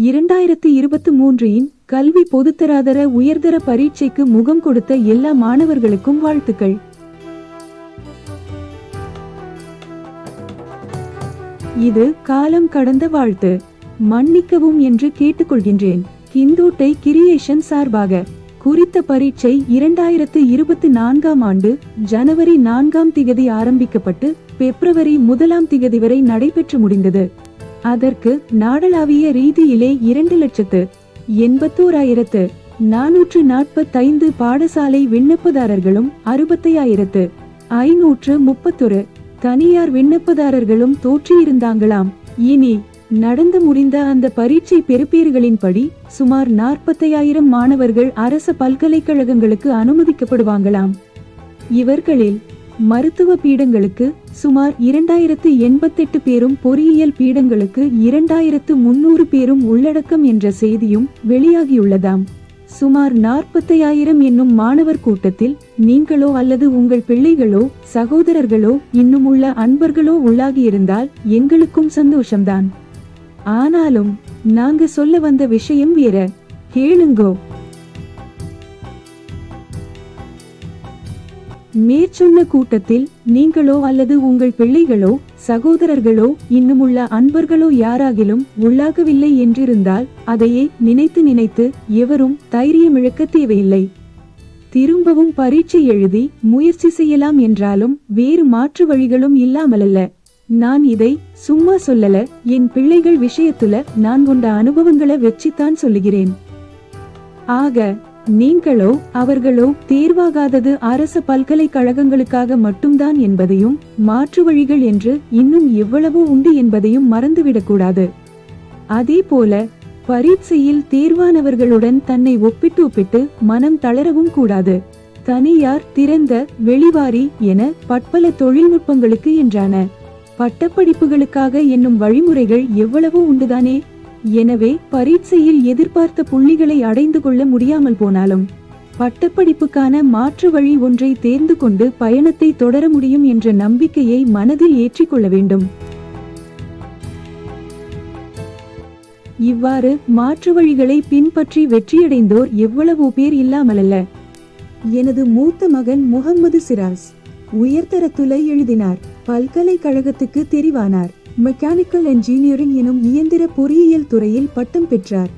2023 இன் கல்வி பொதுத்தராதர உயர்தர பரீட்சைக்கு முகம் கொடுத்த எல்லா மாணவர்களுக்கும் வாழ்த்துக்கள். இது காலம் கடந்த வாழ்த்து. மன்னிக்கவும் என்று கேட்டுக்கொள்கின்றேன். கிந்தோட்டை கிரியேஷன் சார்பாக குறித்த பரீட்சை 2024ஆம் ஆண்டு ஜனவரி 4ஆம் திகதி ஆரம்பிக்கப்பட்டு பிப்ரவரி 1ஆம் திகதி வரை நடைபெற்று முடிந்தது. அதற்கு நாடளாவிய ரீதியிலே 2,81,445 பாடசாலை விண்ணப்பதாரர்களும் 65,531 தனியார் விண்ணப்பதாரர்களும் தோற்றியிருந்தாங்களாம். இனி நடந்து முடிந்த அந்த பரீட்சை பெறுபேறுகளின்படி சுமார் 45,000 மாணவர்கள் அரச பல்கலைக்கழகங்களுக்கு அனுமதிக்கப்படுவாங்களாம். இவர்களில் மருத்துவ பீடங்களுக்கு சுமார் 2,088 பேரும், பொறியியல் பீடங்களுக்கு 2,300 பேரும் உள்ளடக்கம் என்ற செய்தியும் வெளியாகியுள்ளதாம். சுமார் 45,000 என்னும் மாணவர் கூட்டத்தில் நீங்களோ அல்லது உங்கள் பிள்ளைகளோ சகோதரர்களோ இன்னும் உள்ள அன்பர்களோ உள்ளாகியிருந்தால் எங்களுக்கும் சந்தோஷம்தான். ஆனாலும் நாங்க சொல்ல வந்த விஷயம் வேற. கேளுங்கோ. மேற்சொன்ன கூட்டத்தில் நீங்களோ அல்லது உங்கள் பிள்ளைகளோ சகோதரர்களோ இன்னுமுள்ள அன்பர்களோ யாராகிலும் உள்ளாகவில்லை என்றிருந்தால் அதையே நினைத்து நினைத்து எவரும் தைரியமிழக்க தேவையில்லை. திரும்பவும் பரீட்சை எழுதி முயற்சி செய்யலாம் என்றாலும் வேறு மாற்று வழிகளும் இல்லாமலல்ல. நான் இதை சும்மா சொல்லல. என் பிள்ளைகள் விஷயத்துல நான் கொண்ட அனுபவங்களை வச்சுத்தான் சொல்லுகிறேன். ஆக நீங்களோ அவர்களோ தேர்வாகாதது அரச பல்கலைக்கழகங்களுக்காக மட்டும்தான் என்பதையும், மாற்று வழிகள் என்று இன்னும் எவ்வளவோ உண்டு என்பதையும் மறந்துவிடக்கூடாது. அதே போல பரீட்சையில் தேர்வானவர்களுடன் தன்னை ஒப்பிட்டு மனம் தளரவும் கூடாது. தனியார், திறந்த, வெளிவாரி என பற்பல தொழில்நுட்பங்களுக்கு என்றான பட்டப்படிப்புகளுக்காக என்னும் வழிமுறைகள் எவ்வளவோ உண்டுதானே. எனவே பரீட்சையில் எதிர்பார்த்த புள்ளிகளை அடைந்து கொள்ள முடியாமல் போனாலும் பட்டப்படிப்புக்கான மாற்று வழி ஒன்றை தேர்ந்து கொண்டு பயணத்தை தொடர முடியும் என்ற நம்பிக்கையை மனதில் ஏற்றிக்கொள்ள வேண்டும். இவ்வாறு மாற்று வழிகளை பின்பற்றி வெற்றியடைந்தோர் எவ்வளவோ பேர் இல்லாமலல்ல. எனது மூத்த மகன் முகம்மது சிராஸ் உயர்தரத்துல எழுதினார். பல்கலைக்கழகத்துக்கு தெரிவானார். மெக்கானிக்கல் என்ஜினியரிங் எனும் இயந்திர பொறியியல் துறையில் பட்டம் பெற்றார்.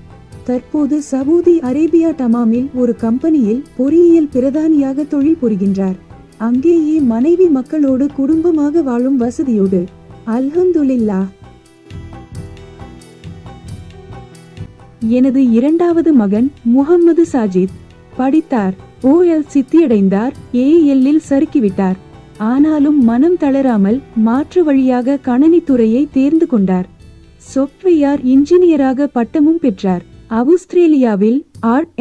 தற்போது சவுதி அரேபியா டமாமில் ஒரு கம்பெனியில் பொறியியல் பிரதானியாக தொழில் புரிகின்றார். அங்கேயே மனைவி மக்களோடு குடும்பமாக வாழும் வசதியோடு. அல்ஹம்துலில்லாஹ். எனது இரண்டாவது மகன் முகம்மது சாஜித் படித்தார். OL சித்தியடைந்தார். AL சறுக்கிவிட்டார். ஆனாலும் மனம் தளராமல் மாற்று வழியாக கணனித்துறையை தேர்ந்து கொண்டார். சாஃப்ட்வேர் இன்ஜினியராக பட்டமும் பெற்றார். ஆஸ்திரேலியாவில்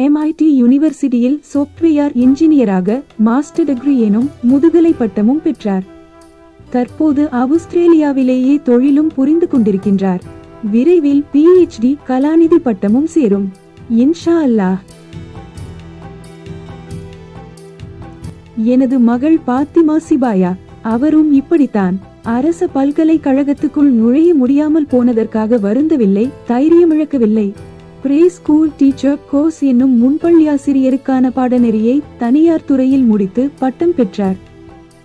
MIT யூனிவர்சிட்டியில் சாஃப்ட்வேர் இன்ஜினியராக மாஸ்டர் டிகிரி எனும் முதுகலை பட்டமும் பெற்றார். தற்போது ஆஸ்திரேலியாவிலேயே தொழிலும் புரிந்து கொண்டிருக்கின்றார். விரைவில் PhD கலாநிதி பட்டமும் சேரும். இன்ஷா அல்லாஹ். எனது மகள் பாத்திமா சிபாயா அவரும் இப்படித்தான். அரச பல்கலைக்கழகத்துக்குள் நுழைய முடியாமல் போனதற்காக வருந்தவில்லை, தைரியமிழக்கவில்லை. ப்ரீ ஸ்கூல் டீச்சர் கோர்ஸ் என்னும் முன்பள்ளியாசிரியருக்கான பாடநெறியை தனியார் துறையில் முடித்து பட்டம் பெற்றார்.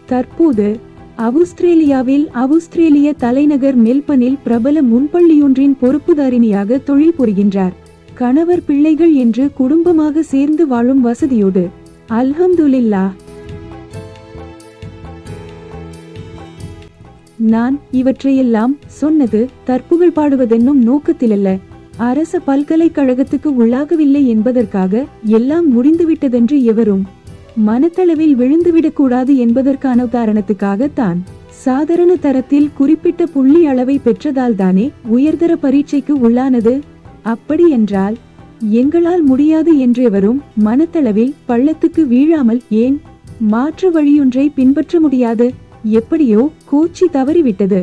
தற்போது ஆஸ்திரேலியாவில் ஆஸ்திரேலிய தலைநகர் மெல்பர்னில் பிரபல முன்பள்ளியொன்றின் பொறுப்புதாரிணியாக தொழில் புரிகின்றார். கணவர், பிள்ளைகள் என்று குடும்பமாக சேர்ந்து வாழும் வசதியோடு. அல்ஹம்துலில்லாஹ். நான் இவற்றையெல்லாம் சொன்னது தற்புகழ் பாடுவதென்னும் நோக்கத்திலல்ல. அரச பல்கலைக்கழகத்துக்கு உள்ளாகவில்லை என்பதற்காக எல்லாம் முடிந்துவிட்டதென்று எவரும் மனத்தளவில் விழுந்துவிடக்கூடாது என்பதற்கான உதாரணத்துக்காகத்தான். சாதாரண தரத்தில் குறிப்பிட்ட புள்ளி அளவை பெற்றதால்தானே உயர்தர பரீட்சைக்கு உள்ளானது. அப்படி என்றால் எங்களால் முடியாது என்றெவரும் மனத்தளவில் பள்ளத்துக்கு வீழாமல் ஏன் மாற்று வழியொன்றை பின்பற்ற முடியாது? எப்படியோ கோச்சி தவறிவிட்டது.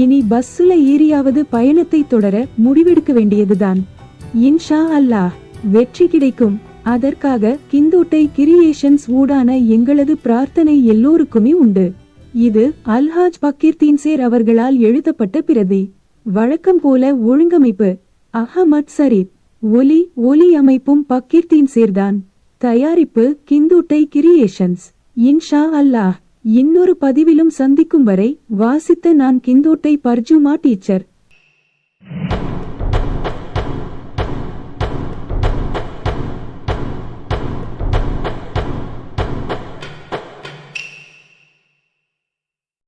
இனி பஸ்ஸுல ஏறியாவது பயணத்தை தொடர முடிவெடுக்க வேண்டியதுதான். இன்ஷா அல்லாஹ் வெற்றி கிடைக்கும். அதற்காக கிந்தோட்டை கிரியேஷன்ஸ் ஊடான எங்களது பிரார்த்தனை எல்லோருக்குமே உண்டு. இது அல்ஹாஜ் பக்கீர் தீன்சேர் அவர்களால் எழுதப்பட்ட பிரதி. வழக்கம் போல ஒழுங்கமைப்பு அஹமத் சரீப். ஒலி அமைப்பும் பக்கீர்தீன் சேர்தான். தயாரிப்பு கிந்துட்டை கிரியேஷன்ஸ். இன்ஷா அல்லாஹ் இன்னொரு பதிவிலும் சந்திக்கும் வரை வாசித்த நான் கிந்தோட்டை பர்ஜுமா டீச்சர்.